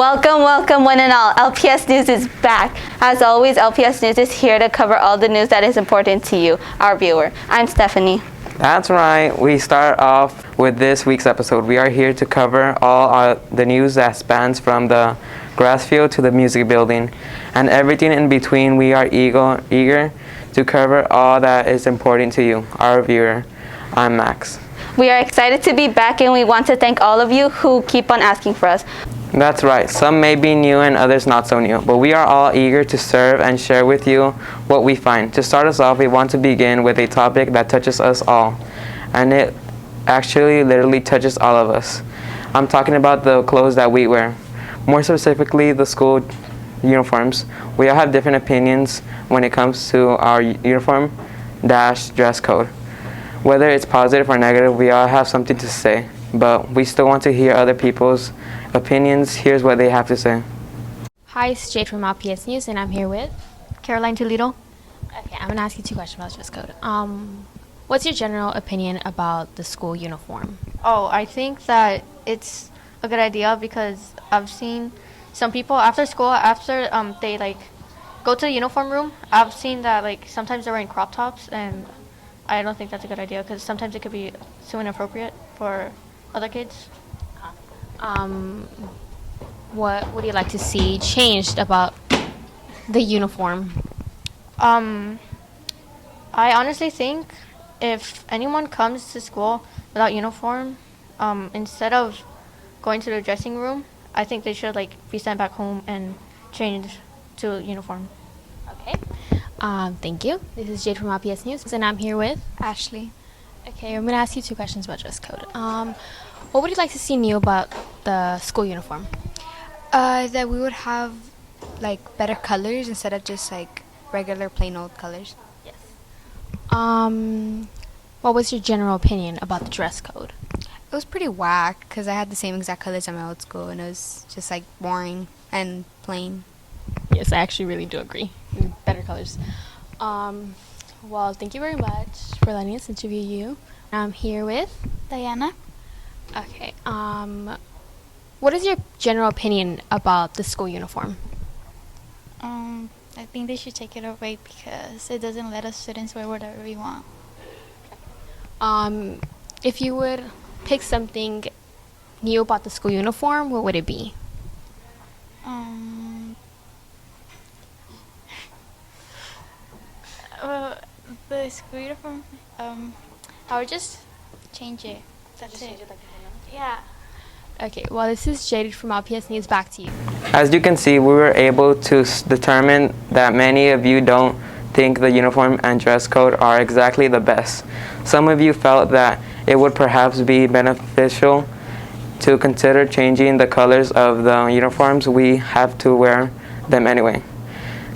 Welcome, welcome one and all. LPS News is back. As always, LPS News is here to cover all the news that is important to you, our viewer. I'm Stephanie. That's right. We start off with this week's episode. We are here to cover all the news that spans from the grass field to the music building and everything in between. We are eager to cover all that is important to you, our viewer. I'm Max. We are excited to be back, and we want to thank all of you who keep on asking for us. That's right. Some may be new and others not so new, but we are all eager to serve and share with you what we find. To start us off, we want to begin with a topic that touches us all, and it actually literally touches all of us. I'm talking about the clothes that we wear, more specifically the school uniforms. We all have different opinions when it comes to our uniform-dress code. Whether it's positive or negative, we all have something to say, but we still want to hear other people's opinions. Here's what they have to say. Hi, it's Jade from LPS News, and I'm here with Caroline Toledo. Okay, I'm gonna ask you two questions about dress code. What's your general opinion about the school uniform? Oh, I think that it's a good idea because I've seen some people after school, after they go to the uniform room, I've seen that sometimes they're wearing crop tops, and I don't think that's a good idea because sometimes it could be too inappropriate for other kids. What would you like to see changed about the uniform? I honestly think if anyone comes to school without uniform, instead of going to the dressing room, I think they should be sent back home and change to uniform. Okay. Thank you. This is Jade from LPS News, and I'm here with Ashley. Okay, I'm gonna ask you two questions about dress code. What would you like to see new about the school uniform? That we would have better colors instead of just regular plain old colors. Yes. What was your general opinion about the dress code? It was pretty whack because I had the same exact colors at my old school and it was just boring and plain. Yes, I actually really do agree. Better colors. Well, thank you very much for letting us interview you. I'm here with Diana. Okay. What is your general opinion about the school uniform? I think they should take it away because it doesn't let us students wear whatever we want. If you would pick something new about the school uniform, what would it be? The school uniform, I would just change it. That's it. Yeah. Okay, well, this is Jade from LPS News. Back to you. As you can see, we were able to determine that many of you don't think the uniform and dress code are exactly the best. Some of you felt that it would perhaps be beneficial to consider changing the colors of the uniforms. We have to wear them anyway.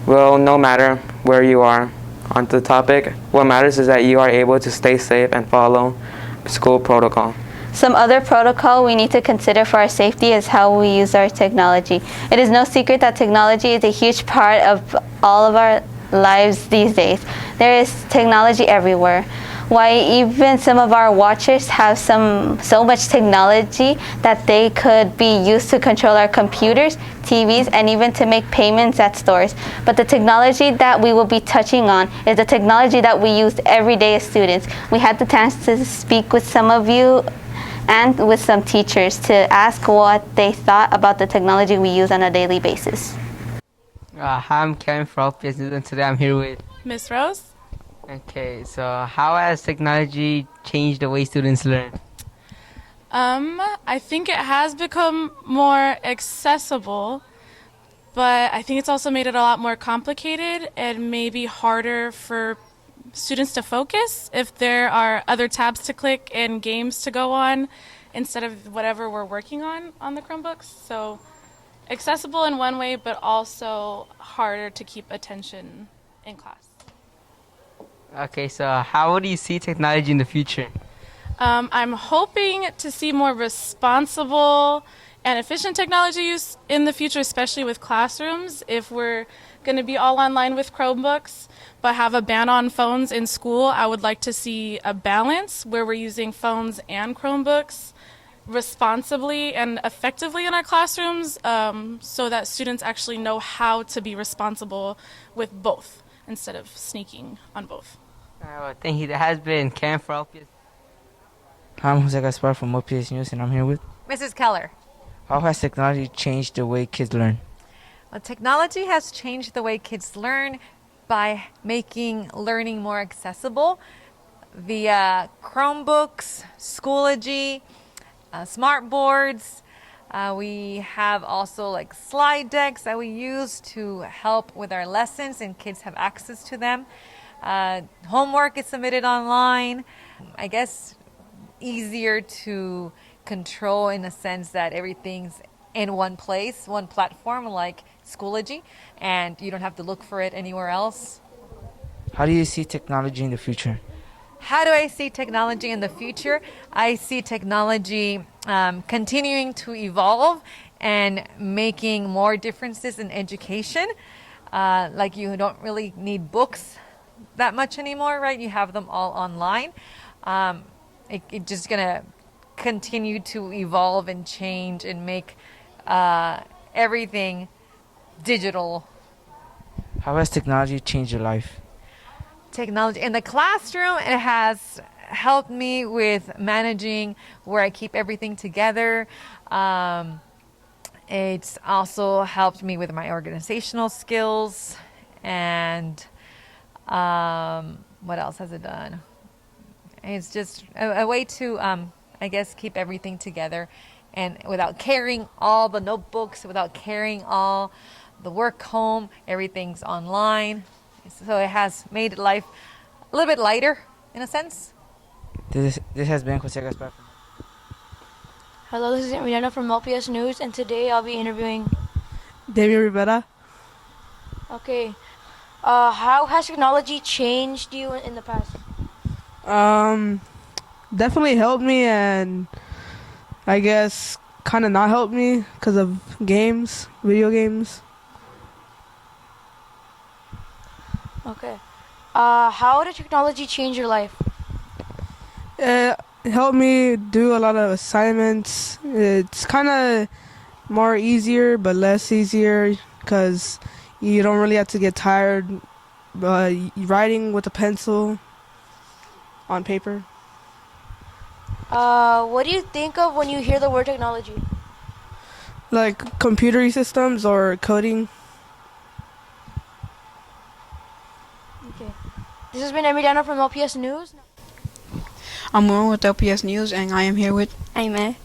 Well, no matter where you are on the topic, what matters is that you are able to stay safe and follow school protocol. Some other protocol we need to consider for our safety is how we use our technology. It is no secret that technology is a huge part of all of our lives these days. There is technology everywhere. Why even some of our watches have so much technology that they could be used to control our computers, TVs, and even to make payments at stores. But the technology that we will be touching on is the technology that we use every day as students. We had the chance to speak with some of you and with some teachers to ask what they thought about the technology we use on a daily basis. Hi, I'm Kevin from LPS News, and today I'm here with Miss Rose. Okay, so how has technology changed the way students learn? I think it has become more accessible, but I think it's also made it a lot more complicated and maybe harder for students to focus if there are other tabs to click and games to go on instead of whatever we're working on the Chromebooks. So accessible in one way, but also harder to keep attention in class. Okay, so how do you see technology in the future? I'm hoping to see more responsible and efficient technology use in the future, especially with classrooms. If we're going to be all online with Chromebooks, but have a ban on phones in school, I would like to see a balance where we're using phones and Chromebooks responsibly and effectively in our classrooms, so that students actually know how to be responsible with both instead of sneaking on both. All right, well, thank you. That has been Cam for LPS. I'm Jose Gaspar from LPS News, and I'm here with. Mrs. Keller. How has technology changed the way kids learn? Well, technology has changed the way kids learn by making learning more accessible via Chromebooks, Schoology, smart boards. We have also like slide decks that we use to help with our lessons, and kids have access to them. Homework is submitted online. I guess easier to control in a sense that everything's in one place, one platform like Schoology, and you don't have to look for it anywhere else. How do you see technology in the future? How do I see technology in the future? I see technology continuing to evolve and making more differences in education. Like you don't really need books that much anymore, right? You have them all online. It's just gonna continue to evolve and change and make everything digital. How has technology changed your life? Technology in the classroom, it has helped me with managing where I keep everything together. It's also helped me with my organizational skills, and what else has it done? It's just a way to I guess keep everything together, and without carrying all the notebooks, without carrying all the work home, everything's online. So it has made life a little bit lighter in a sense. This has been Jose Gaspar. Hello, this is Emiliano from LPS News, and today I'll be interviewing David Rivera. Okay. How has technology changed you in the past? Definitely helped me, and I guess kind of not helped me because of games, video games. Okay. How did technology change your life? It helped me do a lot of assignments. It's kind of more easier, but less easier because you don't really have to get tired writing with a pencil on paper. What do you think of when you hear the word technology? Like computer systems or coding. Okay. This has been Emiliano from LPS News. I'm Warren with LPS News, and I am here with Aime.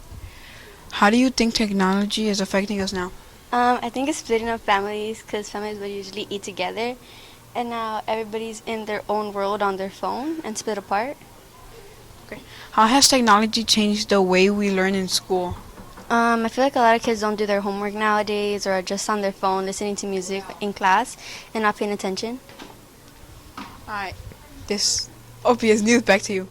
How do you think technology is affecting us now? I think it's splitting up families, because families would usually eat together, and now everybody's in their own world on their phone and split apart. Okay. How has technology changed the way we learn in school? I feel like a lot of kids don't do their homework nowadays, or are just on their phone listening to music in class and not paying attention. Alright, this LPS News, back to you.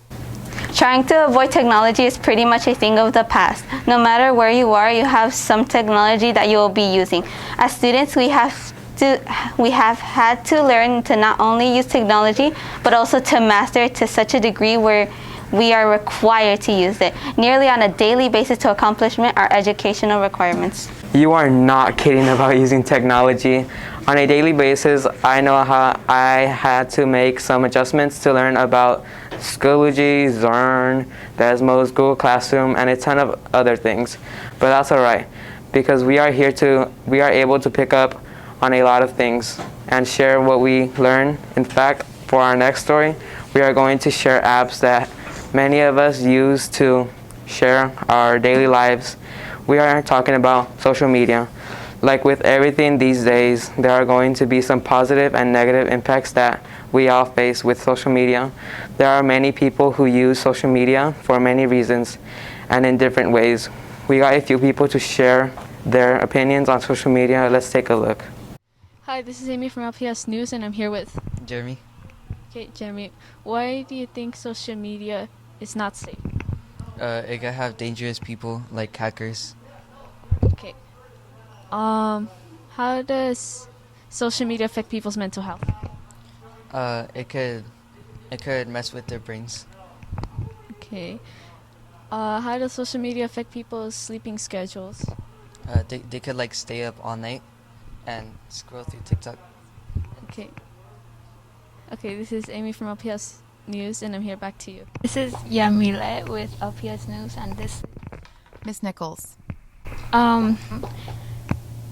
Trying to avoid technology is pretty much a thing of the past. No matter where you are, you have some technology that you will be using. As students, we have had to learn to not only use technology, but also to master it to such a degree where we are required to use it nearly on a daily basis to accomplish our educational requirements. You are not kidding about using technology. On a daily basis, I know how I had to make some adjustments to learn about Schoology, Zern, Desmos, Google Classroom, and a ton of other things. But that's alright, because we are able to pick up on a lot of things and share what we learn. In fact, for our next story, we are going to share apps that many of us use to share our daily lives. We are talking about social media. Like with everything these days, there are going to be some positive and negative impacts that we all face with social media. There are many people who use social media for many reasons and in different ways. We got a few people to share their opinions on social media. Let's take a look. Hi, this is Amy from LPS News, and I'm here with Jeremy. Okay, Jeremy. Why do you think social media is not safe? It could have dangerous people like hackers. Okay. How does social media affect people's mental health? It could mess with their brains. Okay. How does social media affect people's sleeping schedules? They could like stay up all night and scroll through TikTok. Okay. Okay, this is Amy from LPS News, and I'm here back to you. This is Yamile with LPS News, and this Miss Nichols.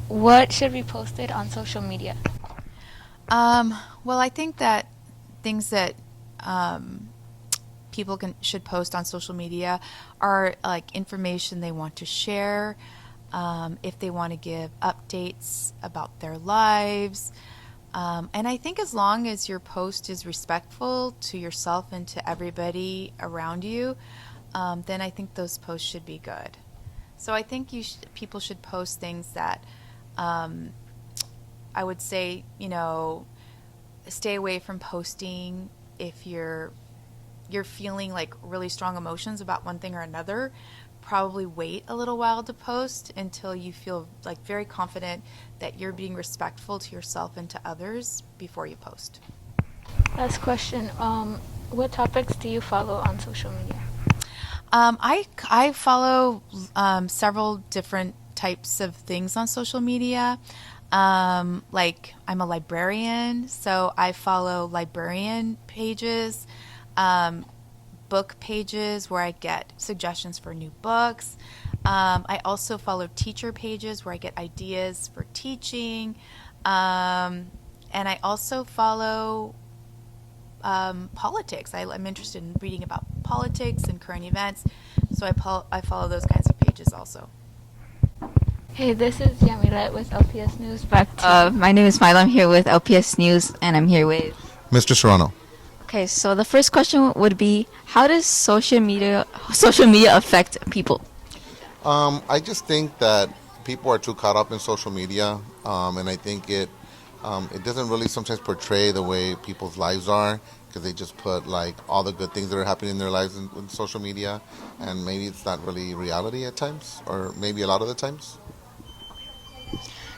what should be posted on social media? Well, I think that things that people should post on social media are like information they want to share, if they want to give updates about their lives. And I think as long as your post is respectful to yourself and to everybody around you, then I think those posts should be good. So I think people should post things that I would say, stay away from posting if you're feeling like really strong emotions about one thing or another. Probably wait a little while to post until you feel like very confident that you're being respectful to yourself and to others before you post. Last question. What topics do you follow on social media? I follow several different types of things on social media. Like I'm a librarian, so I follow librarian pages, book pages where I get suggestions for new books. I also follow teacher pages where I get ideas for teaching. And I also follow politics. I'm interested in reading about politics and current events, so I follow those kinds of pages also. Hey, this is Yamilet with LPS News. Back to My name is Milo. I'm here with LPS News, and I'm here with Mr. Serrano. Okay, so the first question would be, how does social media affect people? I just think that people are too caught up in social media, and I think it doesn't really sometimes portray the way people's lives are, because they just put like all the good things that are happening in their lives in social media, and maybe it's not really reality at times, or maybe a lot of the times.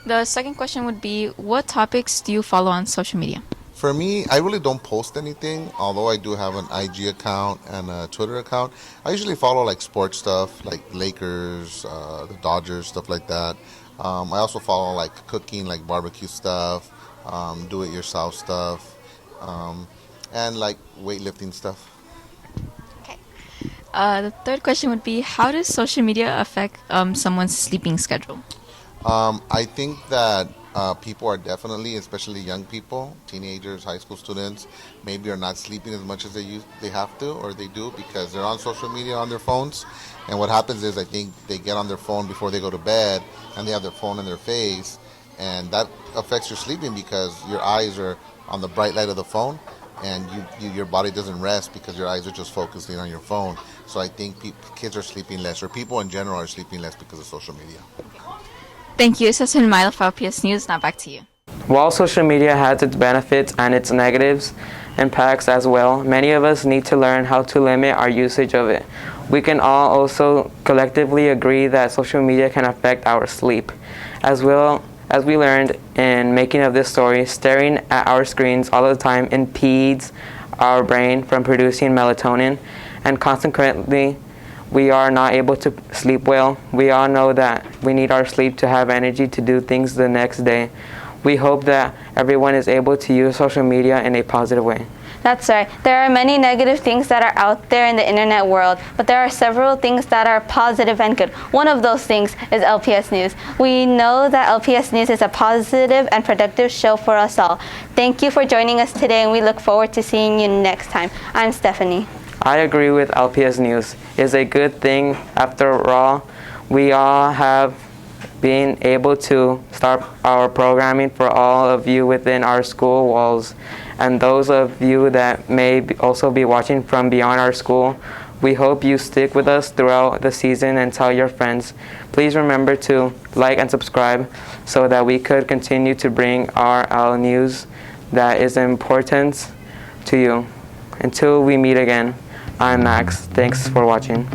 The second question would be, what topics do you follow on social media? For me, I really don't post anything, although I do have an IG account and a Twitter account. I usually follow like sports stuff, like Lakers, the Dodgers, stuff like that. I also follow like cooking, like barbecue stuff, do-it-yourself stuff, and like weightlifting stuff. Okay. The third question would be, how does social media affect someone's sleeping schedule? I think that people are definitely, especially young people, teenagers, high school students, maybe are not sleeping as much as they have to, or they do, because they're on social media on their phones. And what happens is, I think they get on their phone before they go to bed, and they have their phone in their face, and that affects your sleeping because your eyes are on the bright light of the phone, and your body doesn't rest because your eyes are just focusing on your phone. So I think kids are sleeping less, or people in general are sleeping less because of social media. Thank you. This is Milo for LPS News. Now back to you. While social media has its benefits and its negatives impacts as well, many of us need to learn how to limit our usage of it. We can all also collectively agree that social media can affect our sleep. As well as we learned in making of this story, staring at our screens all the time impedes our brain from producing melatonin, and consequently, we are not able to sleep well. We all know that we need our sleep to have energy to do things the next day. We hope that everyone is able to use social media in a positive way. That's right. There are many negative things that are out there in the internet world, but there are several things that are positive and good. One of those things is LPS News. We know that LPS News is a positive and productive show for us all. Thank you for joining us today, and we look forward to seeing you next time. I'm Stephanie. I agree with LPS News. It's a good thing. After all, we all have been able to start our programming for all of you within our school walls. And those of you that may also be watching from beyond our school, we hope you stick with us throughout the season and tell your friends. Please remember to like and subscribe so that we could continue to bring our news that is important to you. Until we meet again, I'm Max. Thanks for watching.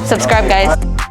Subscribe, guys.